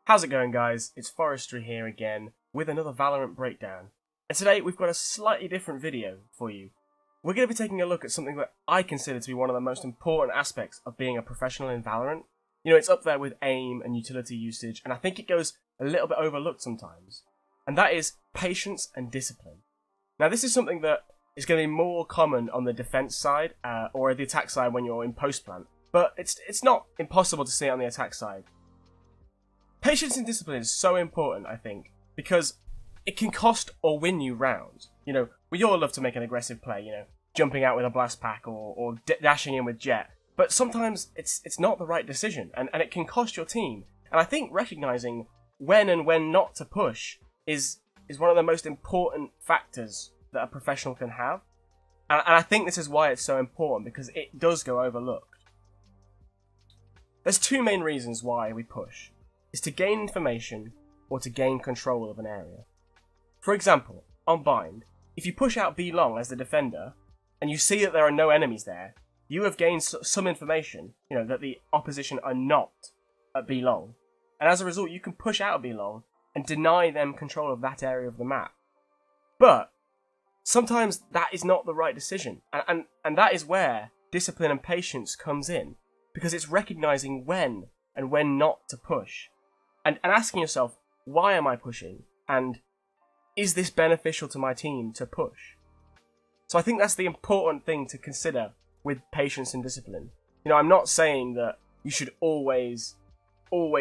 How's it going, guys? It's Forestry here again with another Valorant breakdown. And today we've got a slightly different video for you. We're going to be taking a look at something that I consider to be one of the most important aspects of being a professional in Valorant. You know, it's up there with aim and utility usage, and I think it goes a little bit overlooked sometimes. And that is patience and discipline. Now, this is something that is going to be more common on the defense side or the attack side when you're in post-plant. But it's not impossible to see it on the attack side. Patience and discipline is so important, I think, because it can cost or win you rounds. You know, we all love to make an aggressive play, you know, jumping out with a blast pack or dashing in with jet. But sometimes it's not the right decision, and it can cost your team. And I think recognizing when and when not to push is one of the most important factors that a professional can have. And I think this is why it's so important, because it does go overlooked. There's two main reasons why we push. Is to gain information or to gain control of an area. For example, on Bind, if you push out B long as the defender, and you see that there are no enemies there, you have gained some information, you know, that the opposition are not at B long. And as a result, you can push out B long and deny them control of that area of the map. But sometimes that is not the right decision. And that is where discipline and patience comes in, because it's recognizing when and when not to push. And asking yourself, why am I pushing? And is this beneficial to my team to push? So I think that's the important thing to consider with patience and discipline. You know, I'm not saying that you should always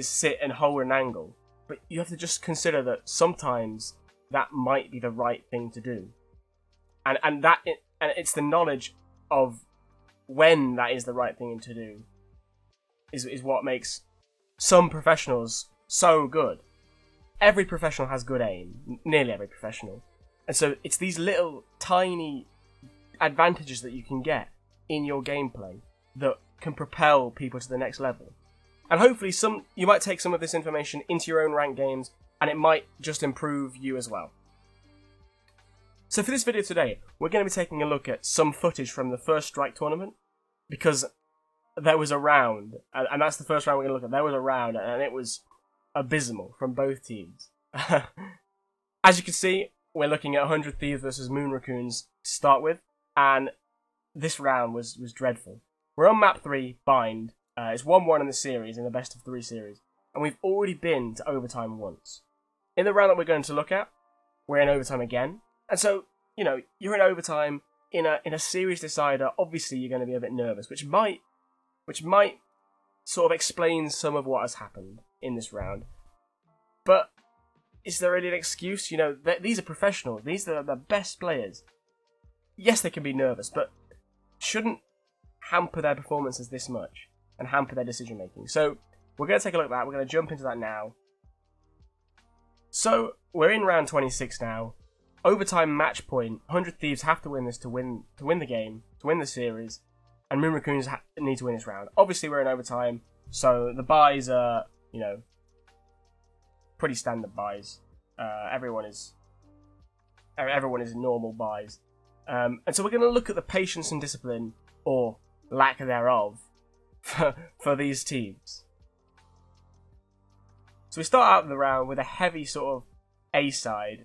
sit and hold an angle, but you have to just consider that sometimes that might be the right thing to do. And it's the knowledge of when that is the right thing to do is what makes some professionals so good. Every professional has good aim, nearly every professional. And so it's these little tiny advantages that you can get in your gameplay that can propel people to the next level. And hopefully you might take some of this information into your own ranked games, and it might just improve you as well. So for this video today, we're going to be taking a look at some footage from the First Strike tournament, because there was a round, and that's the first round we're going to look at. There was a round, and it was abysmal from both teams. As you can see, we're looking at 100 Thieves versus Moon Raccoons to start with, and this round was dreadful. We're on map 3, Bind. It's 1-1 in the series, in the best of 3 series, and we've already been to overtime once. In the round that we're going to look at, we're in overtime again, and so, you know, you're in overtime in a series decider. Obviously, you're going to be a bit nervous, which might sort of explain some of what has happened in this round. But is there really an excuse? You know, these are professionals. These are the best players. Yes, they can be nervous, but shouldn't hamper their performances this much and hamper their decision making. So we're going to take a look at that. We're going to jump into that now. So we're in round 26 now. Overtime match point. 100 Thieves have to win this to win the game, to win the series. And Moon Raccoons need to win this round. Obviously, we're in overtime, so the buys are, you know, pretty standard buys. Everyone is normal buys. And so we're going to look at the patience and discipline, or lack thereof, for these teams. So we start out the round with a heavy sort of A side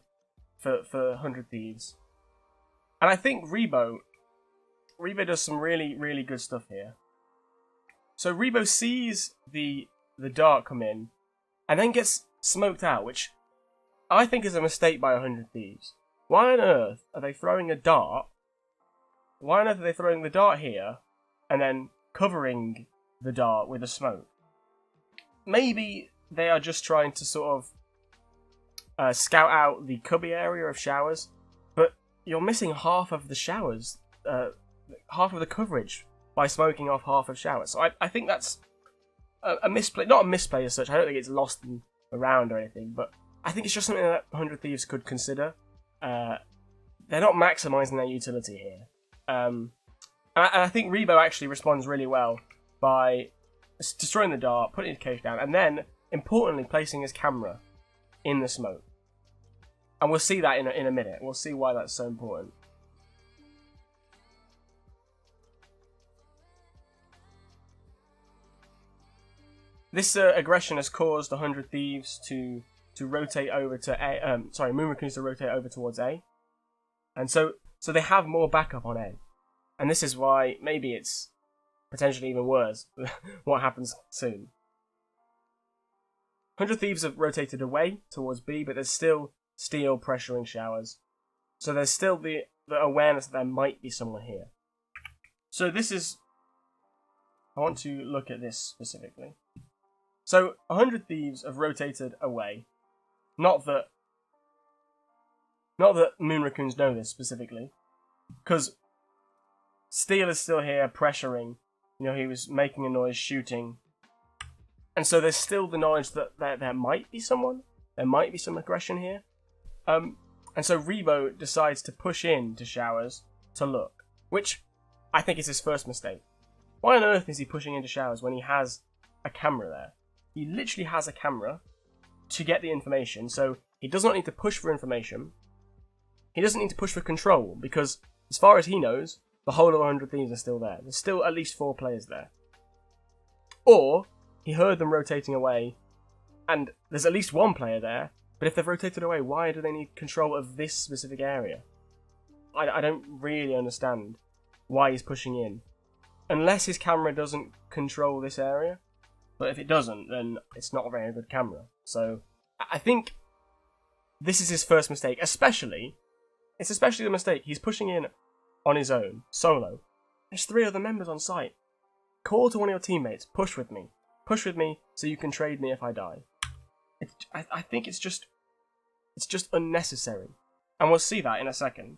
for 100 Thieves. And I think Rebo does some really, really good stuff here. So Rebo sees the dart come in and then gets smoked out, which I think is a mistake by 100 Thieves. Why on earth are they throwing a dart? Why on earth are they throwing the dart here and then covering the dart with a smoke? Maybe they are just trying to sort of scout out the cubby area of showers, but you're missing half of the showers. Half of the coverage by smoking off half of showers. So I think that's a misplay. Not a misplay as such. I don't think it's lost in the round or anything, but I think it's just something that 100 Thieves could consider. They're not maximising their utility here. And I think Rebo actually responds really well by destroying the dart, putting his cage down, and then, importantly, placing his camera in the smoke. And we'll see that in a minute. We'll see why that's so important. This aggression has caused 100 Thieves to rotate over to A. Moon Raccoons to rotate over towards A, and so they have more backup on A, and this is why maybe it's potentially even worse. What happens soon? 100 Thieves have rotated away towards B, but there's still Steel pressuring Showers, so there's still the awareness that there might be someone here. So this is. I want to look at this specifically. So 100 Thieves have rotated away. Not that Moon Raccoons know this specifically, because Steel is still here pressuring. You know, he was making a noise, shooting, and so there's still the knowledge that there might be someone, there might be some aggression here. And so Rebo decides to push in to Showers to look, which I think is his first mistake. Why on earth is he pushing into Showers when he has a camera there? He literally has a camera to get the information, so he does not need to push for information. He doesn't need to push for control, because as far as he knows, the whole of 100 Thieves are still there. There's still at least 4 players there. Or, he heard them rotating away, and there's at least 1 player there, but if they've rotated away, why do they need control of this specific area? I don't really understand why he's pushing in. Unless his camera doesn't control this area. But if it doesn't, then it's not a very good camera. So, I think this is his first mistake. It's especially the mistake. He's pushing in on his own, solo. There's 3 other members on site. Call to one of your teammates. Push with me. Push with me so you can trade me if I die. I think it's just unnecessary. And we'll see that in a second.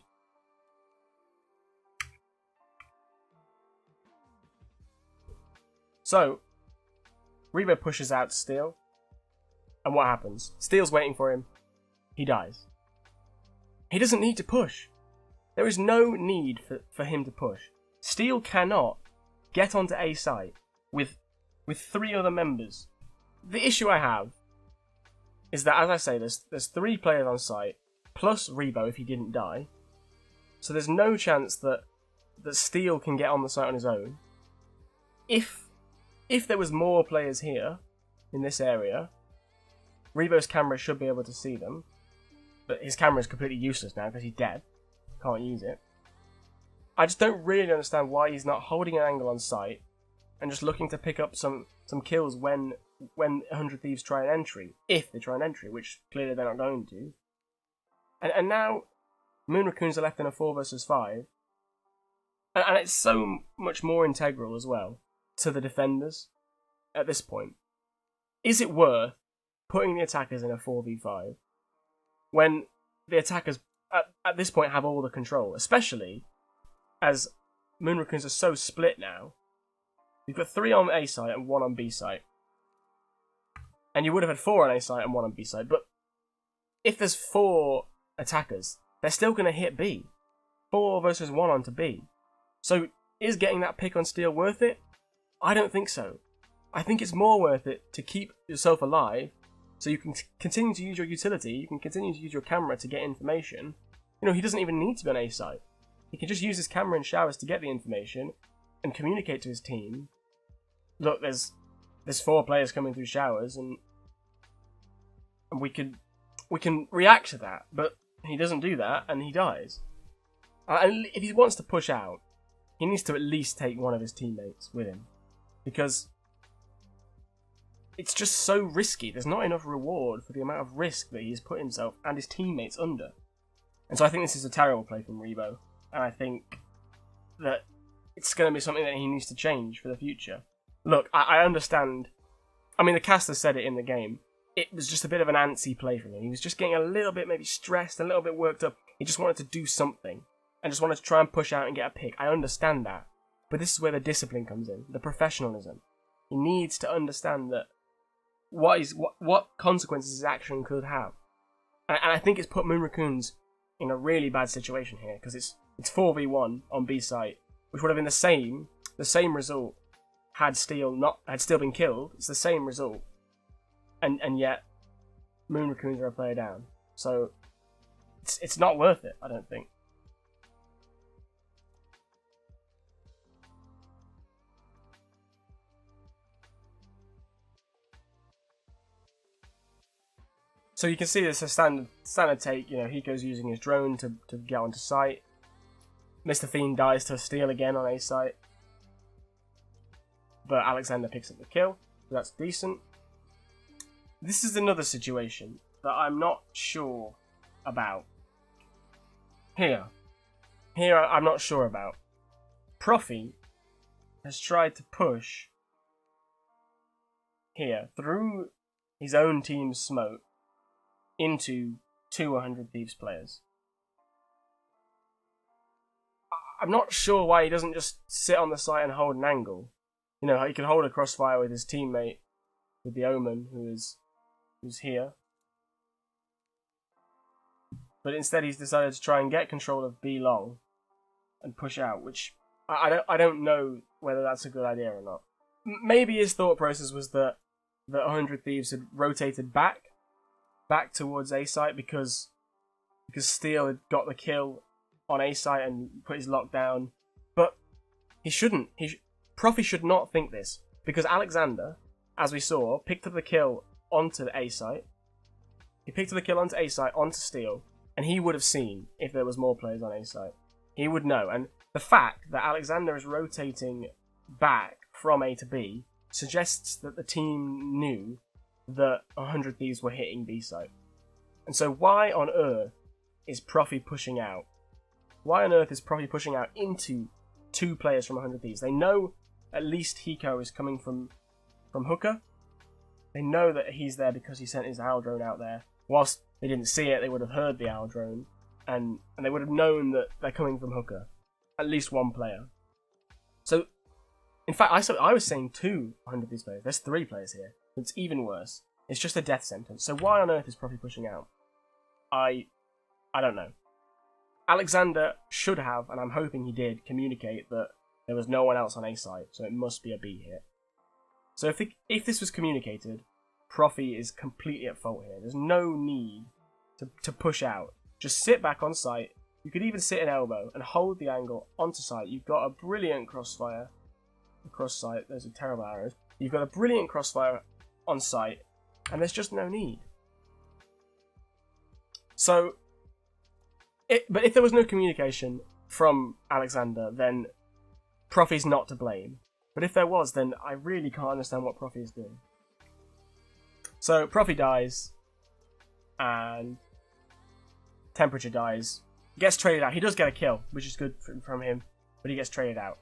So, Rebo pushes out Steel, and what happens? Steel's waiting for him. He dies. He doesn't need to push. There is no need for him to push. Steel cannot get onto A site with 3 other members. The issue I have is that, as I say, there's 3 players on site, plus Rebo if he didn't die. So there's no chance that Steel can get on the site on his own. If there was more players here, in this area, Rebo's camera should be able to see them. But his camera is completely useless now because he's dead. Can't use it. I just don't really understand why he's not holding an angle on site and just looking to pick up some kills when 100 Thieves try an entry. If they try an entry, which clearly they're not going to. And now, Moon Raccoons are left in a 4 versus 5. And it's so much more integral as well to the defenders at this point. Is it worth putting the attackers in a 4v5 when the attackers at this point have all the control, especially as Moon Raccoons are so split now? You've got 3 on A site and 1 on B site. And you would have had 4 on A site and 1 on B site, but if there's 4 attackers, they're still going to hit B. 4 versus 1 onto B. So is getting that pick on Steel worth it? I don't think so. I think it's more worth it to keep yourself alive so you can continue to use your utility, you can continue to use your camera to get information. You know, he doesn't even need to be on A site. He can just use his camera and Showers to get the information and communicate to his team. Look, there's 4 players coming through Showers, and we can react to that, but he doesn't do that, and he dies. And if he wants to push out, he needs to at least take one of his teammates with him, because it's just so risky. There's not enough reward for the amount of risk that he's put himself and his teammates under. And so I think this is a terrible play from Rebo, and I think that it's going to be something that he needs to change for the future. Look, I understand. I mean, the caster said it in the game. It was just a bit of an antsy play from him. He was just getting a little bit maybe stressed, a little bit worked up. He just wanted to do something and just wanted to try and push out and get a pick. I understand that. But this is where the discipline comes in, the professionalism. He needs to understand that what consequences his action could have. And I think it's put Moon Raccoons in a really bad situation here, because it's 4v1 on B site, which would have been the same result had Steel been killed. It's the same result. And yet Moon Raccoons are a player down. So it's not worth it, I don't think. So you can see this is a standard take. You know, Hiko's using his drone to get onto site. Mr. Fiend dies to a steal again on A site. But Alexander picks up the kill. So that's decent. This is another situation that I'm not sure about. Here I'm not sure about. Profi has tried to push here through his own team's smoke into 100 Thieves players. I'm not sure why he doesn't just sit on the site and hold an angle. You know, he can hold a crossfire with his teammate, with the Omen, who's here. But instead he's decided to try and get control of B long and push out, which I don't know whether that's a good idea or not. Maybe his thought process was that 100 Thieves had rotated back towards A site because Steel had got the kill on A site and put his lockdown. But he shouldn't. Profi should not think this, because Alexander, as we saw, picked up the kill onto A site. He picked up the kill onto A site, onto Steel, and he would have seen if there was more players on A site. He would know. And the fact that Alexander is rotating back from A to B suggests that the team knew that 100 Thieves were hitting B site. And so why on earth is Profi pushing out? Why on earth is Profi pushing out into 2 players from 100 Thieves? They know at least Hiko is coming from Hooker. They know that he's there because he sent his owl drone out there. Whilst they didn't see it, they would have heard the owl drone, and they would have known that they're coming from Hooker. At least one player. So, in fact, I was saying 200 Thieves players. There's 3 players here. It's even worse. It's just a death sentence. So why on earth is Profi pushing out? I don't know. Alexander should have, and I'm hoping he did, communicate that there was no one else on A site, so it must be a B hit. So if this was communicated, Profi is completely at fault here. There's no need to push out. Just sit back on site. You could even sit in elbow and hold the angle onto site. You've got a brilliant crossfire across site. There's a terrible arrows. You've got a brilliant crossfire on site, and there's just no need. So, but if there was no communication from Alexander, then Profi's not to blame. But if there was, then I really can't understand what Profi is doing. So Profi dies, and Temperature dies. He gets traded out. He does get a kill, which is good from him, but he gets traded out.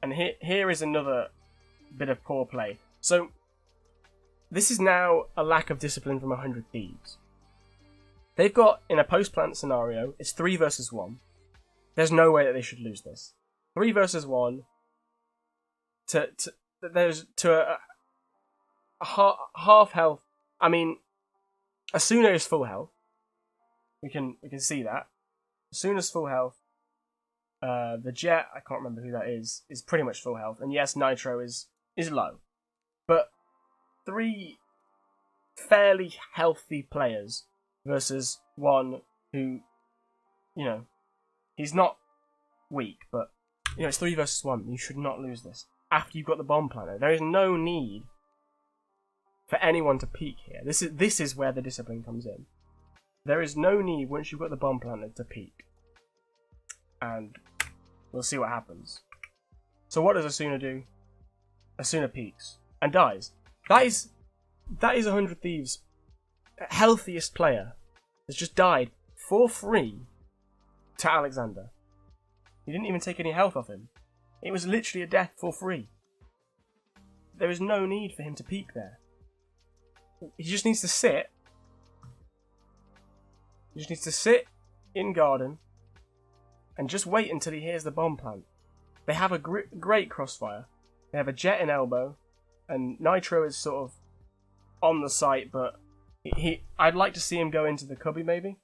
And here is another bit of poor play. So this is now a lack of discipline from 100 Thieves. They've got, in a post-plant scenario, it's 3 versus 1. There's no way that they should lose this. 3 versus 1 to a half health. I mean, Asuna is full health. We can see that. Asuna's full health. The Jet, I can't remember who that is pretty much full health. And yes, Nitro is low. But 3 fairly healthy players versus 1 who, you know, he's not weak, but, you know, it's 3 versus 1. You should not lose this. After you've got the bomb planter, there is no need for anyone to peek here. This is where the discipline comes in. There is no need, once you've got the bomb planter, to peek. And we'll see what happens. So what does Asuna do? Asuna peeks and dies. That is 100 Thieves' healthiest player has just died for free to Alexander. He didn't even take any health off him. It was literally a death for free. There is no need for him to peek there. He just needs to sit. He just needs to sit in garden and just wait until he hears the bomb plant. They have a great crossfire. They have a Jet in elbow, and Nitro is sort of on the site, but I'd like to see him go into the cubby maybe,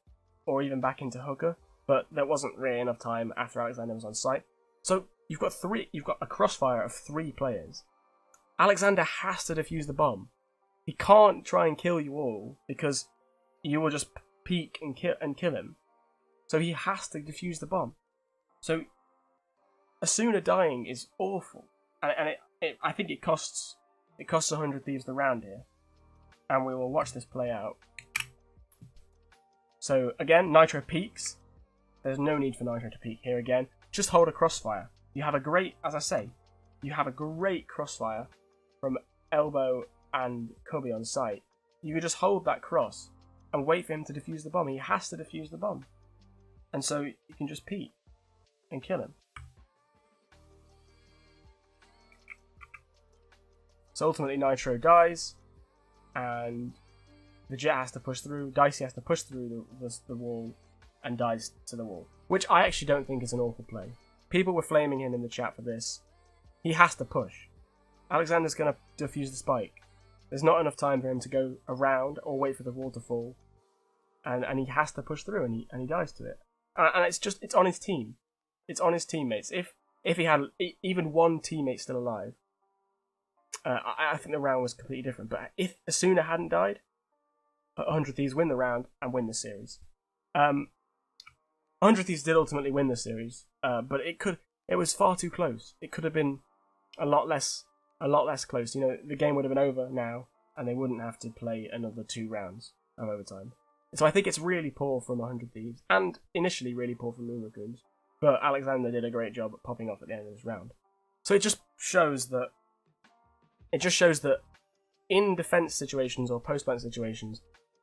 or even back into Hooker, but there wasn't really enough time after Alexander was on site. So you've got a crossfire of 3 players. Alexander has to defuse the bomb. He can't try and kill you all because you will just peek and kill him. So he has to defuse the bomb. So Asuna dying is awful, and I think it costs 100 Thieves the round here, and we will watch this play out. So again, Nitro peeks. There's no need for Nitro to peek here again. Just hold a crossfire. You have a great, as I say, you have a great crossfire from Elbow and Cubby on site. You could just hold that cross and wait for him to defuse the bomb. He has to defuse the bomb. And so you can just peek and kill him. So ultimately Nitro dies, and the Jet has to push through, Dicey has to push through the wall, and dies to the wall. Which I actually don't think is an awful play. People were flaming him in the chat for this. He has to push. Alexander's going to defuse the spike. There's not enough time for him to go around or wait for the wall to fall. And he has to push through, and he dies to it. And it's on his team. It's on his teammates. If he had even one teammate still alive, I think the round was completely different. But if Asuna hadn't died, 100 Thieves win the round and win the series. 100 Thieves did ultimately win the series, but it was far too close. It could have been a lot less close. You know, the game would have been over now, and they wouldn't have to play another 2 rounds of overtime. So I think it's really poor from 100 Thieves, and initially really poor from Moon Raccoons. But Alexander did a great job at popping off at the end of this round. So it just shows that in defense situations or post-plant situations,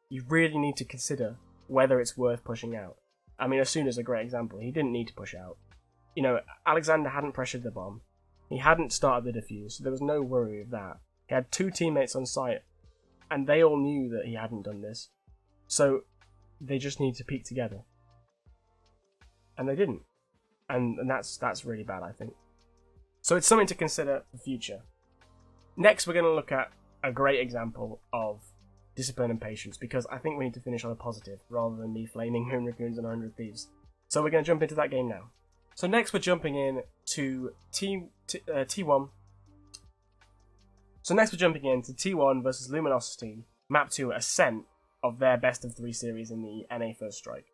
you really need to consider whether it's worth pushing out. I mean, Asuna's a great example. He didn't need to push out. You know, Alexander hadn't pressured the bomb. He hadn't started the defuse, so there was no worry of that. He had 2 teammates on site, and they all knew that he hadn't done this. So they just need to peek together. And they didn't. And that's really bad, I think. So it's something to consider for the future. Next, we're going to look at a great example of discipline and patience, because I think we need to finish on a positive rather than me flaming Moon Raccoons and 100 Thieves. So we're going to jump into that game now. So next we're jumping in to T1. So next we're jumping into T1 versus Luminosity, map 2 Ascent of their best of 3 series in the NA First Strike.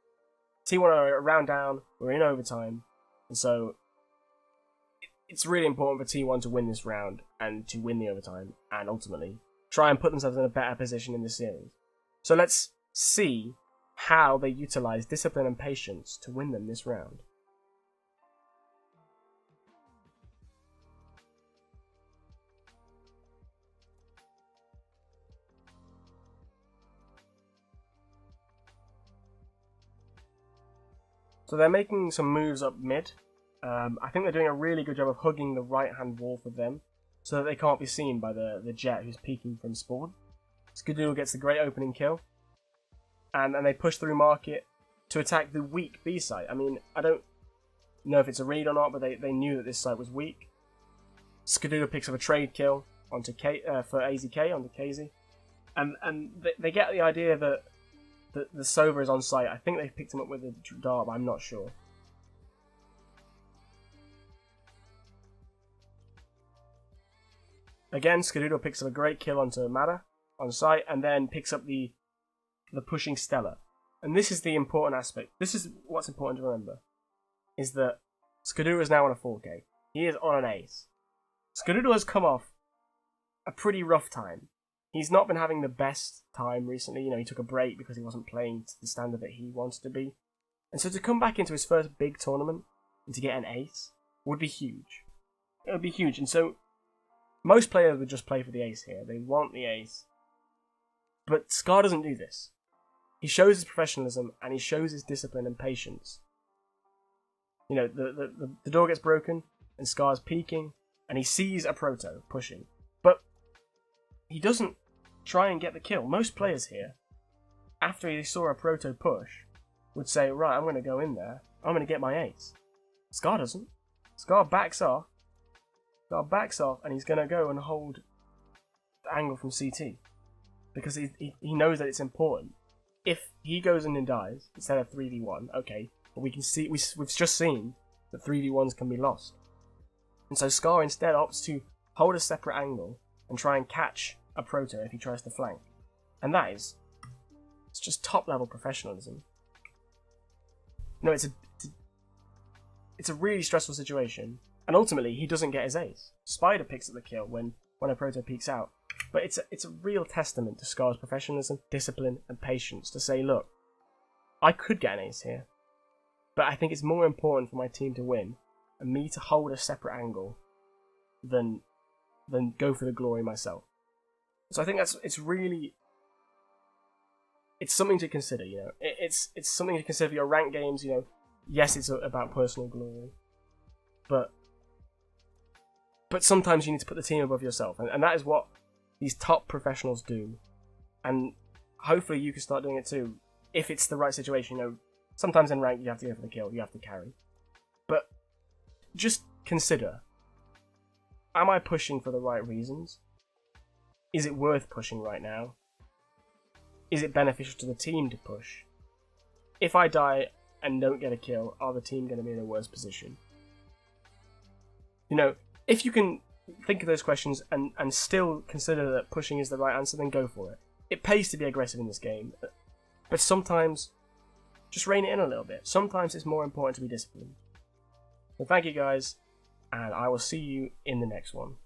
T1 are a round down, we're in overtime, and so it's really important for T1 to win this round and to win the overtime, and ultimately try and put themselves in a better position in the series. So let's see how they utilize discipline and patience to win them this round. So they're making some moves up mid. I think they're doing a really good job of hugging the right-hand wall for them, so that they can't be seen by the Jet who's peeking from spawn. Skadoodle gets the great opening kill, and they push through market to attack the weak B site. I mean, I don't know if it's a read or not, but they knew that this site was weak. Skadoodle picks up a trade kill onto for AZK onto KZ, and they get the idea that the Sova is on site. I think they picked him up with a dart, but I'm not sure. Again, Skadoodle picks up a great kill onto Mada on site, and then picks up the pushing Stella. And this is the important aspect. This is what's important to remember, is that Skadoodle is now on a 4K. He is on an ace. Skadoodle has come off a pretty rough time. He's not been having the best time recently. You know, he took a break because he wasn't playing to the standard that he wanted to be. And so to come back into his first big tournament and to get an ace would be huge. It would be huge. And so most players would just play for the ace here. They want the ace. But Scar doesn't do this. He shows his professionalism and he shows his discipline and patience. You know, the door gets broken and Scar's peeking and he sees a proto pushing. But he doesn't try and get the kill. Most players here, after they saw a proto push, would say, right, I'm going to go in there. I'm going to get my ace. Scar doesn't. Scar backs off. And he's going to go and hold the angle from CT. Because he knows that it's important. If he goes in and dies, instead of 3v1, okay, but we can see, we've just seen that 3v1s can be lost. And so Scar instead opts to hold a separate angle and try and catch a proto if he tries to flank. And it's just top level professionalism. No, it's a really stressful situation. And ultimately, he doesn't get his ace. Spider picks up the kill when a proto peeks out. But it's a real testament to Scar's professionalism, discipline, and patience to say, look, I could get an ace here, but I think it's more important for my team to win and me to hold a separate angle than go for the glory myself. So I think it's something to consider. It's something to consider for your ranked games. Yes, it's about personal glory, but sometimes you need to put the team above yourself, and that is what these top professionals do. And hopefully you can start doing it too, if it's the right situation. Sometimes in rank you have to go for the kill, you have to carry. But just consider, am I pushing for the right reasons? Is it worth pushing right now? Is it beneficial to the team to push? If I die and don't get a kill, are the team going to be in a worse position? If you can think of those questions and still consider that pushing is the right answer, then go for it. It pays to be aggressive in this game, but sometimes just rein it in a little bit. Sometimes it's more important to be disciplined. So thank you guys, and I will see you in the next one.